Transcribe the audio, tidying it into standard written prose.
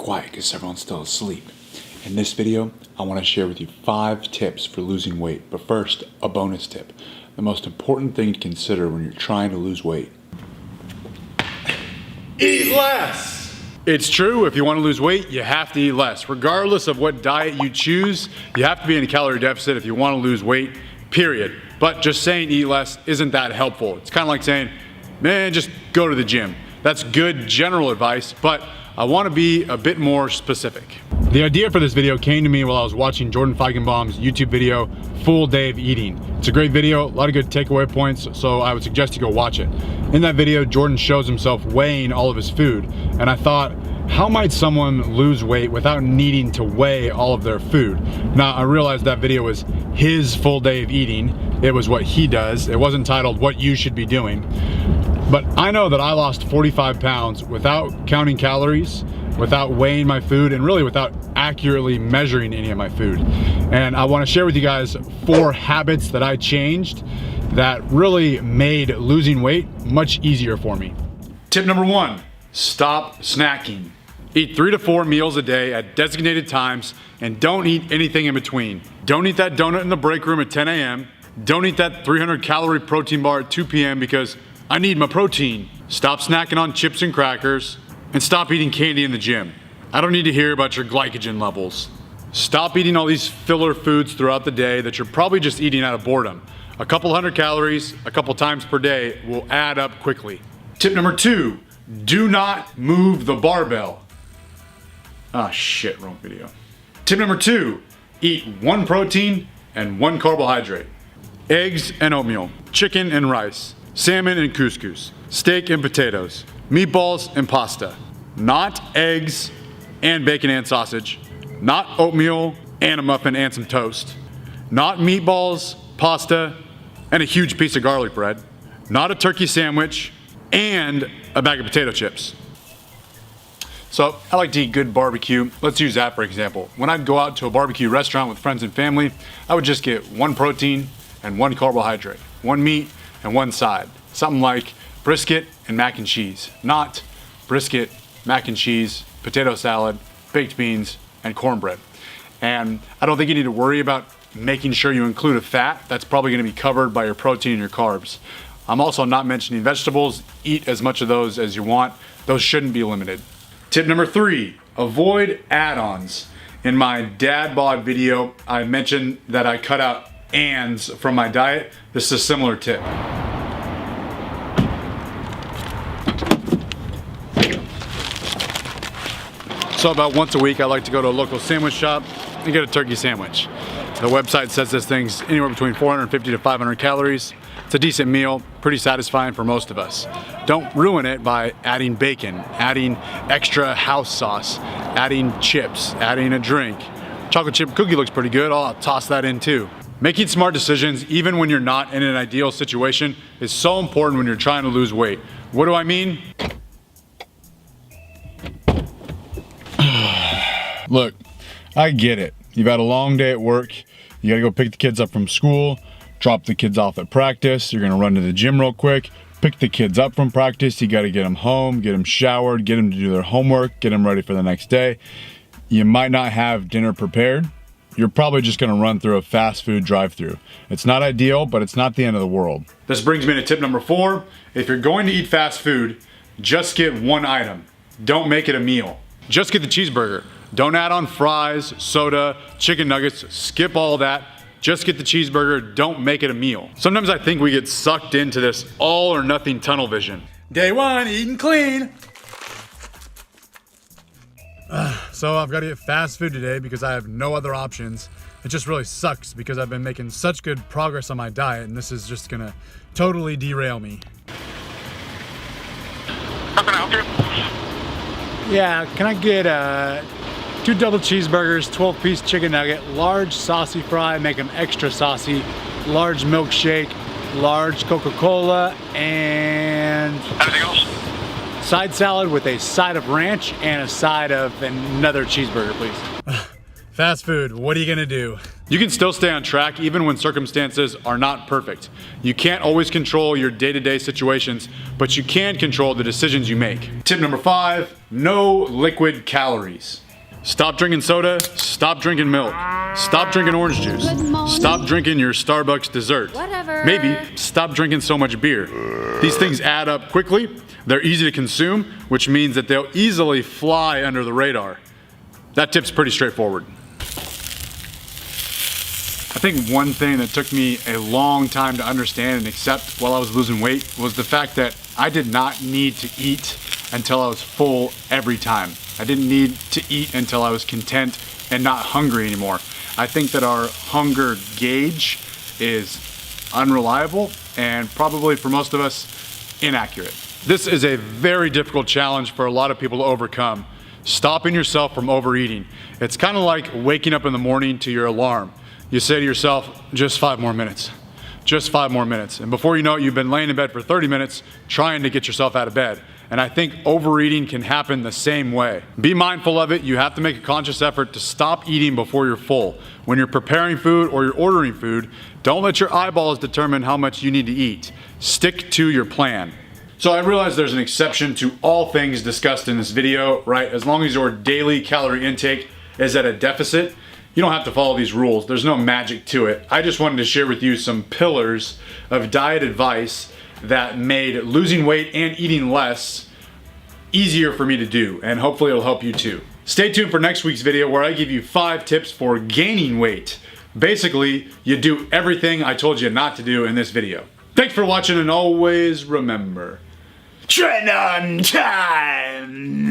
quiet because everyone's still asleep. In this video, I want to share with you 5 tips for losing weight. But first, a bonus tip. The most important thing to consider when you're trying to lose weight. Eat less! It's true, if you want to lose weight, you have to eat less. Regardless of what diet you choose, you have to be in a calorie deficit if you want to lose weight, period. But just saying eat less isn't that helpful. It's kind of like saying, man, just go to the gym. That's good general advice, but I want to be a bit more specific. The idea for this video came to me while I was watching Jordan Feigenbaum's YouTube video, Full Day of Eating. It's a great video, a lot of good takeaway points, so I would suggest you go watch it. In that video, Jordan shows himself weighing all of his food, and I thought, how might someone lose weight without needing to weigh all of their food? Now, I realized that video was his full day of eating. It was what he does. It wasn't titled What You Should Be Doing. But I know that I lost 45 pounds without counting calories, without weighing my food, and really without accurately measuring any of my food. And I want to share with you guys 4 habits that I changed that really made losing weight much easier for me. Tip number 1, stop snacking. Eat 3 to 4 meals a day at designated times and don't eat anything in between. Don't eat that donut in the break room at 10 a.m. Don't eat that 300 calorie protein bar at 2 p.m. because I need my protein. Stop snacking on chips and crackers and stop eating candy in the gym. I don't need to hear about your glycogen levels. Stop eating all these filler foods throughout the day that you're probably just eating out of boredom. A couple hundred calories, a couple times per day will add up quickly. Tip number 2, do not move the barbell. Ah, shit, wrong video. Tip number 2, eat 1 protein and 1 carbohydrate. Eggs and oatmeal, chicken and rice, salmon and couscous, steak and potatoes, meatballs and pasta. Not eggs and bacon and sausage, not oatmeal and a muffin and some toast, not meatballs, pasta, and a huge piece of garlic bread, not a turkey sandwich, and a bag of potato chips. So I like to eat good barbecue. Let's use that for example. When I'd go out to a barbecue restaurant with friends and family, I would just get 1 protein and 1 carbohydrate, 1 meat and 1 side. Something like brisket and mac and cheese, not brisket, mac and cheese, potato salad, baked beans, and cornbread. And I don't think you need to worry about making sure you include a fat. That's probably gonna be covered by your protein and your carbs. I'm also not mentioning vegetables. Eat as much of those as you want. Those shouldn't be limited. Tip number 3, avoid add-ons. In my dad bod video, I mentioned that I cut out ands from my diet. This is a similar tip. So about once a week, I like to go to a local sandwich shop and get a turkey sandwich. The website says this thing's anywhere between 450 to 500 calories. It's a decent meal, pretty satisfying for most of us. Don't ruin it by adding bacon, adding extra house sauce, adding chips, adding a drink. Chocolate chip cookie looks pretty good, I'll toss that in too. Making smart decisions, even when you're not in an ideal situation, is so important when you're trying to lose weight. What do I mean? Look, I get it. You've had a long day at work. You gotta go pick the kids up from school, drop the kids off at practice. You're gonna run to the gym real quick, pick the kids up from practice. You gotta get them home, get them showered, get them to do their homework, get them ready for the next day. You might not have dinner prepared. You're probably just gonna run through a fast food drive-through. It's not ideal, but it's not the end of the world. This brings me to tip number 4. If you're going to eat fast food, just get 1 item. Don't make it a meal. Just get the cheeseburger. Don't add on fries, soda, chicken nuggets, skip all that. Just get the cheeseburger, don't make it a meal. Sometimes I think we get sucked into this all or nothing tunnel vision. Day 1, eating clean. So I've got to get fast food today because I have no other options. It just really sucks because I've been making such good progress on my diet and this is just gonna totally derail me. How can I help you? Yeah, can I get 2 double cheeseburgers, 12-piece chicken nugget, large saucy fry, make them extra saucy, large milkshake, large Coca-Cola, and Anything else? side salad with a side of ranch and a side of another cheeseburger, please. Fast food, what are you gonna do? You can still stay on track even when circumstances are not perfect. You can't always control your day-to-day situations, but you can control the decisions you make. Tip number 5, no liquid calories. Stop drinking soda, stop drinking milk, stop drinking orange juice, stop drinking your Starbucks dessert. Whatever. Maybe stop drinking so much beer. These things add up quickly, they're easy to consume, which means that they'll easily fly under the radar. That tip's pretty straightforward. I think one thing that took me a long time to understand and accept while I was losing weight was the fact that I did not need to eat until I was full every time. I didn't need to eat until I was content and not hungry anymore. I think that our hunger gauge is unreliable and probably for most of us inaccurate. This is a very difficult challenge for a lot of people to overcome. Stopping yourself from overeating. It's kind of like waking up in the morning to your alarm. You say to yourself, just 5 more minutes, just 5 more minutes. And before you know it, you've been laying in bed for 30 minutes trying to get yourself out of bed. And I think overeating can happen the same way. Be mindful of it. You have to make a conscious effort to stop eating before you're full. When you're preparing food or you're ordering food, don't let your eyeballs determine how much you need to eat. Stick to your plan. So I realize there's an exception to all things discussed in this video, right? As long as your daily calorie intake is at a deficit, you don't have to follow these rules. There's no magic to it. I just wanted to share with you some pillars of diet advice that made losing weight and eating less easier for me to do, and hopefully it'll help you too. Stay tuned for next week's video where I give you 5 tips for gaining weight. Basically, you do everything I told you not to do in this video. Thanks for watching, and always remember, trend on time!